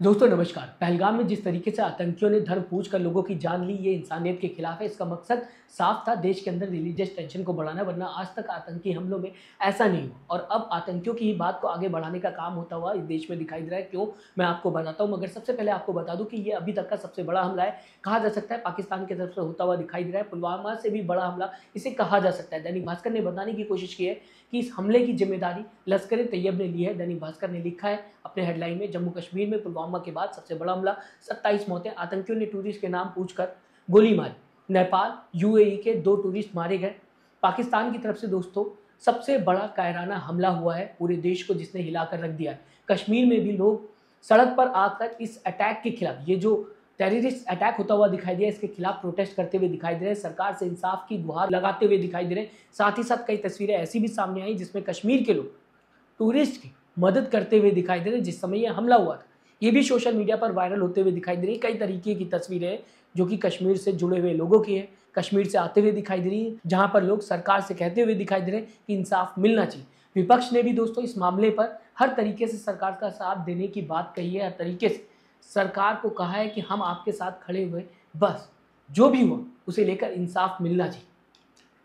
दोस्तों नमस्कार। पहलगाम में जिस तरीके से आतंकियों ने धर्म पूछ कर लोगों की जान ली, ये इंसानियत के खिलाफ है। इसका मकसद साफ था, देश के अंदर रिलीजियस टेंशन को बढ़ाना, वरना आज तक आतंकी हमलों में ऐसा नहीं हुआ। और अब आतंकियों की ही बात को आगे बढ़ाने का काम होता हुआ इस देश में दिखाई दे रहा है। क्यों, मैं आपको बताता हूँ, मगर सबसे पहले आपको बता दूं कि ये अभी तक का सबसे बड़ा हमला है। कहा जा सकता है पाकिस्तान की तरफ से होता हुआ दिखाई दे रहा है। पुलवामा से भी बड़ा हमला इसे कहा जा सकता है। दैनिक भास्कर ने बताने की कोशिश की है कि इस हमले की जिम्मेदारी लश्कर तैयब ने ली है। दैनिक भास्कर ने लिखा है अपने हेडलाइन में, जम्मू कश्मीर में पुलवामा के बाद सबसे बड़ा हमला, 27 मौतें, आतंकियों ने टूरिस्ट के नाम पूछकर गोली मारी। नेपाल यूएई के 2 टूरिस्ट मारे गए। पाकिस्तान की तरफ से दोस्तों सबसे बड़ा कायराना हमला हुआ है पूरे देश को, जिसने हिलाकर रख दिया है। कश्मीर में भी लोग सड़क पर आकर इस अटैक के खिलाफ, ये जो टेररिस्ट अटैक होता हुआ दिखाई दिया, इसके खिलाफ प्रोटेस्ट करते हुए दिखाई दे रहे हैं, सरकार से इंसाफ की गुहार लगाते हुए दिखाई दे रहे हैं। साथ ही साथ कई तस्वीरें ऐसी भी सामने आई जिसमें कश्मीर के लोग टूरिस्ट की मदद करते हुए दिखाई दे रहे हैं जिस समय यह हमला हुआ था। ये भी सोशल मीडिया पर वायरल होते हुए दिखाई दे रही है। कई तरीके की तस्वीरें जो कि कश्मीर से जुड़े हुए लोगों की है, कश्मीर से आते हुए दिखाई दे रही है, जहां पर लोग सरकार से कहते हुए दिखाई दे रहे हैं कि इंसाफ मिलना चाहिए। विपक्ष ने भी दोस्तों इस मामले पर हर तरीके से सरकार का साथ देने की बात कही है। हर तरीके से सरकार को कहा है कि हम आपके साथ खड़े हुए, बस जो भी हुआ उसे लेकर इंसाफ मिलना चाहिए।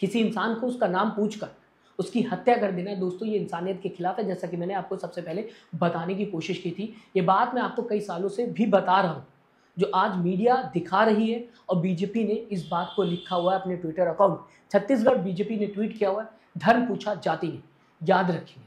किसी इंसान को उसका नाम पूछकर उसकी हत्या कर देना दोस्तों, ये इंसानियत के खिलाफ है। जैसा कि मैंने आपको सबसे पहले बताने की कोशिश की थी, ये बात मैं आपको कई सालों से भी बता रहा हूँ, जो आज मीडिया दिखा रही है। और बीजेपी ने इस बात को लिखा हुआ है अपने ट्विटर अकाउंट। छत्तीसगढ़ बीजेपी ने ट्वीट किया हुआ है, धर्म पूछा जाति ने, याद रखिए।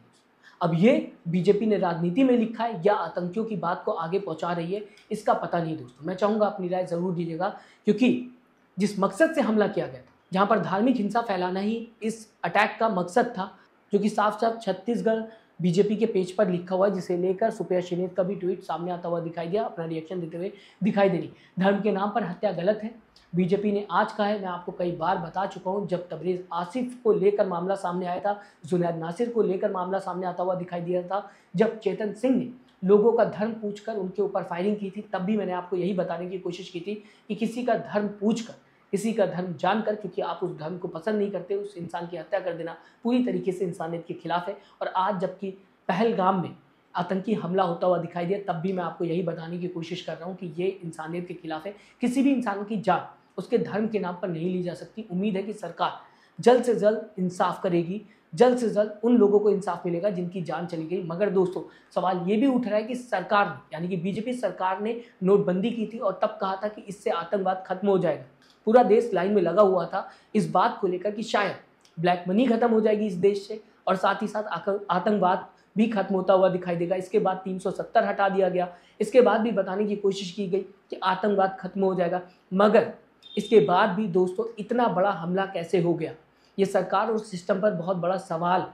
अब ये बीजेपी ने राजनीति में लिखा है या आतंकियों की बात को आगे पहुंचा रही है, इसका पता नहीं दोस्तों। मैं चाहूँगा अपनी राय ज़रूर दीजिएगा, क्योंकि जिस मकसद से हमला किया गया था, जहां पर धार्मिक हिंसा फैलाना ही इस अटैक का मकसद था, जो कि साफ साफ छत्तीसगढ़ बीजेपी के पेज पर लिखा हुआ है, जिसे लेकर सुप्रिया श्रीनेत का भी ट्वीट सामने आता हुआ दिखाई दिया, अपना रिएक्शन देते हुए दिखाई दे रही। धर्म के नाम पर हत्या गलत है, बीजेपी ने आज कहा है। मैं आपको कई बार बता चुका हूं, जब तबरेज़ आसिफ को लेकर मामला सामने आया था, जुनैद नासिर को लेकर मामला सामने आता हुआ दिखाई दिया था, जब चेतन सिंह ने लोगों का धर्म पूछकर उनके ऊपर फायरिंग की थी, तब भी मैंने आपको यही बताने की कोशिश की थी कि किसी का धर्म पूछकर, किसी का धर्म जानकर, क्योंकि आप उस धर्म को पसंद नहीं करते, उस इंसान की हत्या कर देना पूरी तरीके से इंसानियत के खिलाफ है। और आज जबकि पहलगाम में आतंकी हमला होता हुआ दिखाई दिया, तब भी मैं आपको यही बताने की कोशिश कर रहा हूँ कि ये इंसानियत के खिलाफ है। किसी भी इंसान की जान उसके धर्म के नाम पर नहीं ली जा सकती। उम्मीद है कि सरकार जल्द से जल्द इंसाफ करेगी, जल्द से जल्द उन लोगों को इंसाफ मिलेगा जिनकी जान चली गई। मगर दोस्तों सवाल ये भी उठ रहा है कि सरकार ने, यानी कि बीजेपी सरकार ने नोटबंदी की थी और तब कहा था कि इससे आतंकवाद खत्म हो जाएगा। पूरा देश लाइन में लगा हुआ था इस बात को लेकर कि शायद ब्लैक मनी खत्म हो जाएगी इस देश से, और साथ ही साथ आतंकवाद भी खत्म होता हुआ दिखाई देगा। इसके बाद 370 हटा दिया गया। इसके बाद भी बताने की कोशिश की गई कि आतंकवाद खत्म हो जाएगा, मगर इसके बाद भी दोस्तों इतना बड़ा हमला कैसे हो गया, ये सरकार और सिस्टम पर बहुत बड़ा सवाल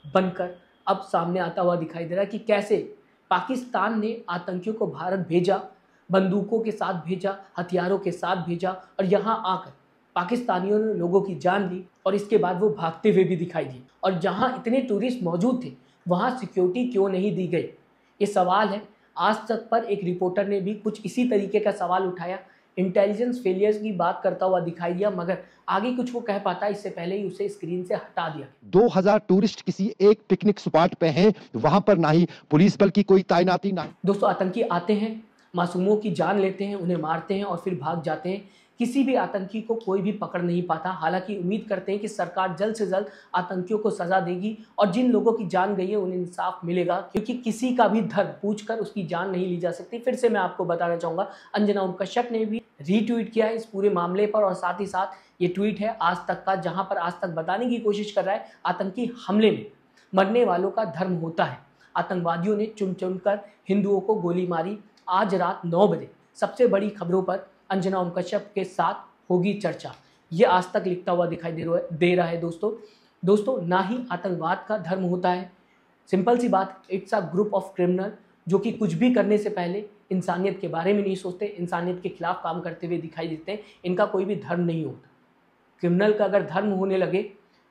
बनकर अब सामने आता हुआ दिखाई दे रहा है कि कैसे पाकिस्तान ने आतंकियों को भारत भेजा, बंदूकों के साथ भेजा, हथियारों के साथ भेजा, और यहाँ आकर पाकिस्तानियों ने लोगों की जान ली और इसके बाद वो भागते हुए भी दिखाई दिए। और जहाँ इतने टूरिस्ट मौजूद थे, वहाँ सिक्योरिटी क्यों नहीं दी गई, ये सवाल है। आज तक पर एक रिपोर्टर ने भी कुछ इसी तरीके का सवाल उठाया, इंटेलिजेंस फेलियर्स की बात करता हुआ दिखाई दिया, मगर आगे कुछ वो कह पाता इससे पहले ही उसे स्क्रीन से हटा दिया। 2000 टूरिस्ट किसी एक पिकनिक स्पॉट पे हैं, वहां पर ना ही पुलिस बल की कोई तैनाती, ना दोस्तों आतंकी आते हैं, मासूमों की जान लेते हैं, उन्हें मारते हैं और फिर भाग जाते हैं। किसी भी आतंकी को कोई भी पकड़ नहीं पाता। हालांकि उम्मीद करते हैं कि सरकार जल्द से जल्द आतंकियों को सजा देगी और जिन लोगों की जान गई है उन्हें इंसाफ मिलेगा, क्योंकि किसी का भी धर्म पूछकर उसकी जान नहीं ली जा सकती। फिर से मैं आपको बताना चाहूँगा, अंजना ओम कश्यप ने भी रीट्वीट किया है इस पूरे मामले पर, और साथ ही साथ ये ट्वीट है आज तक का, जहाँ पर आज तक बताने की कोशिश कर रहा है आतंकी हमले में मरने वालों का धर्म होता है। आतंकवादियों ने चुन चुनकर हिंदुओं को गोली मारी। आज रात 9 बजे सबसे बड़ी खबरों पर अंजना ओम कश्यप के साथ होगी चर्चा, ये आज तक लिखता हुआ दिखाई दे रहा है। दोस्तों ना ही आतंकवाद का धर्म होता है। सिंपल सी बात, it's a group of criminal जो कि कुछ भी करने से पहले इंसानियत के बारे में नहीं सोचते, इंसानियत के खिलाफ काम करते हुए दिखाई देते हैं। इनका कोई भी धर्म नहीं होता। क्रिमिनल का अगर धर्म होने लगे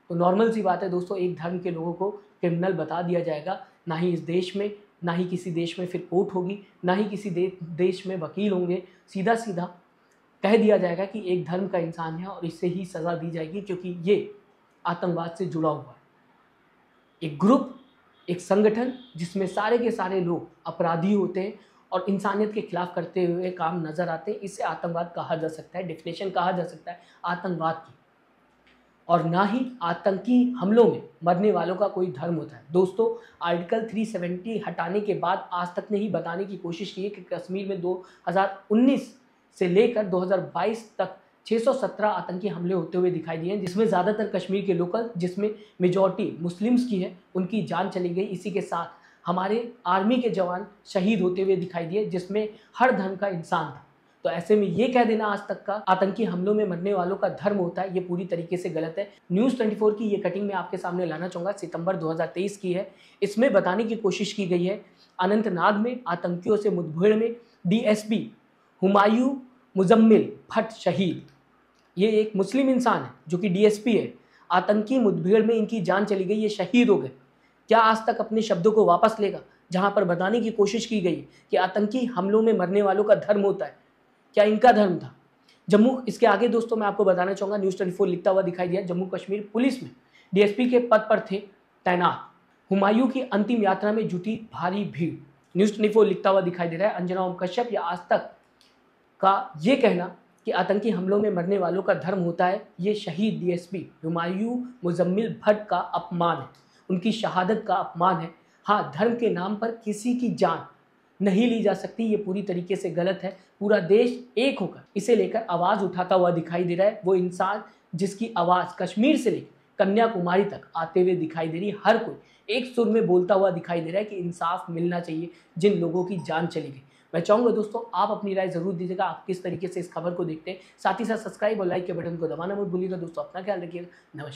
तो नॉर्मल सी बात है दोस्तों, एक धर्म के लोगों को क्रिमिनल बता दिया जाएगा। ना ही इस देश में, ना ही किसी देश में फिर कोर्ट होगी, ना ही किसी देश में वकील होंगे। सीधा सीधा कह दिया जाएगा कि एक धर्म का इंसान है और इससे ही सज़ा दी जाएगी, क्योंकि ये आतंकवाद से जुड़ा हुआ है। एक ग्रुप, एक संगठन जिसमें सारे के सारे लोग अपराधी होते हैं और इंसानियत के खिलाफ करते हुए काम नजर आते हैं, इसे आतंकवाद कहा जा सकता है, डेफिनेशन कहा जा सकता है आतंकवाद की। और ना ही आतंकी हमलों में मरने वालों का कोई धर्म होता है। दोस्तों, आर्टिकल 370 हटाने के बाद आज तक ने ही बताने की कोशिश की है कि कश्मीर में 2019 से लेकर 2022 तक 617 आतंकी हमले होते हुए दिखाई दिए हैं, जिसमें ज़्यादातर कश्मीर के लोकल, जिसमें मेजॉरिटी मुस्लिम्स की है, उनकी जान चली गई। इसी के साथ हमारे आर्मी के जवान शहीद होते हुए दिखाई दिए, जिसमें हर धर्म का इंसान था। तो ऐसे में ये कह देना आज तक का आतंकी हमलों में मरने वालों का धर्म होता है, ये पूरी तरीके से गलत है। न्यूज़ 24 की ये कटिंग मैं आपके सामने लाना चाहूँगा, सितंबर 2023 की है। इसमें बताने की कोशिश की गई है अनंतनाग में आतंकियों से मुठभेड़ में डीएसपी हुमायूं मुजम्मिल भट्ट शहीद। ये एक मुस्लिम इंसान है जो कि डीएसपी है, आतंकी मुठभेड़ में इनकी जान चली गई, ये शहीद हो गए। क्या आज तक अपने शब्दों को वापस लेगा, जहां पर बताने की कोशिश की गई कि आतंकी हमलों में मरने वालों का धर्म होता है? क्या इनका धर्म था? जम्मू, इसके आगे दोस्तों मैं आपको बताना चाहूँगा, न्यूज़ 24 लिखता हुआ दिखाई दिया, जम्मू कश्मीर पुलिस में डीएसपी के पद पर थे तैनात हुमायूं की अंतिम यात्रा में जुटी भारी भीड़। न्यूज़ 24 लिखता हुआ दिखाई दे रहा है अंजना ओम कश्यप या आज तक का ये कहना कि आतंकी हमलों में मरने वालों का धर्म होता है, ये शहीद डीएसपी हुमायूं मुजम्मिल भट्ट का अपमान है, उनकी शहादत का अपमान है। हाँ, धर्म के नाम पर किसी की जान नहीं ली जा सकती, ये पूरी तरीके से गलत है। पूरा देश एक होकर इसे लेकर आवाज़ उठाता हुआ दिखाई दे रहा है। वो इंसान जिसकी आवाज़ कश्मीर से लेकर कन्याकुमारी तक आते हुए दिखाई दे रही है, हर कोई एक सुर में बोलता हुआ दिखाई दे रहा है कि इंसाफ मिलना चाहिए जिन लोगों की जान चली गई। मैं चाहूँगा दोस्तों, आप अपनी राय ज़रूर दीजिएगा, आप किस तरीके से इस खबर को देखते हैं। साथ ही साथ सब्सक्राइब और लाइक के बटन को दबाना मत भूलिएगा। दोस्तों, अपना ख्याल रखिएगा। नमस्कार।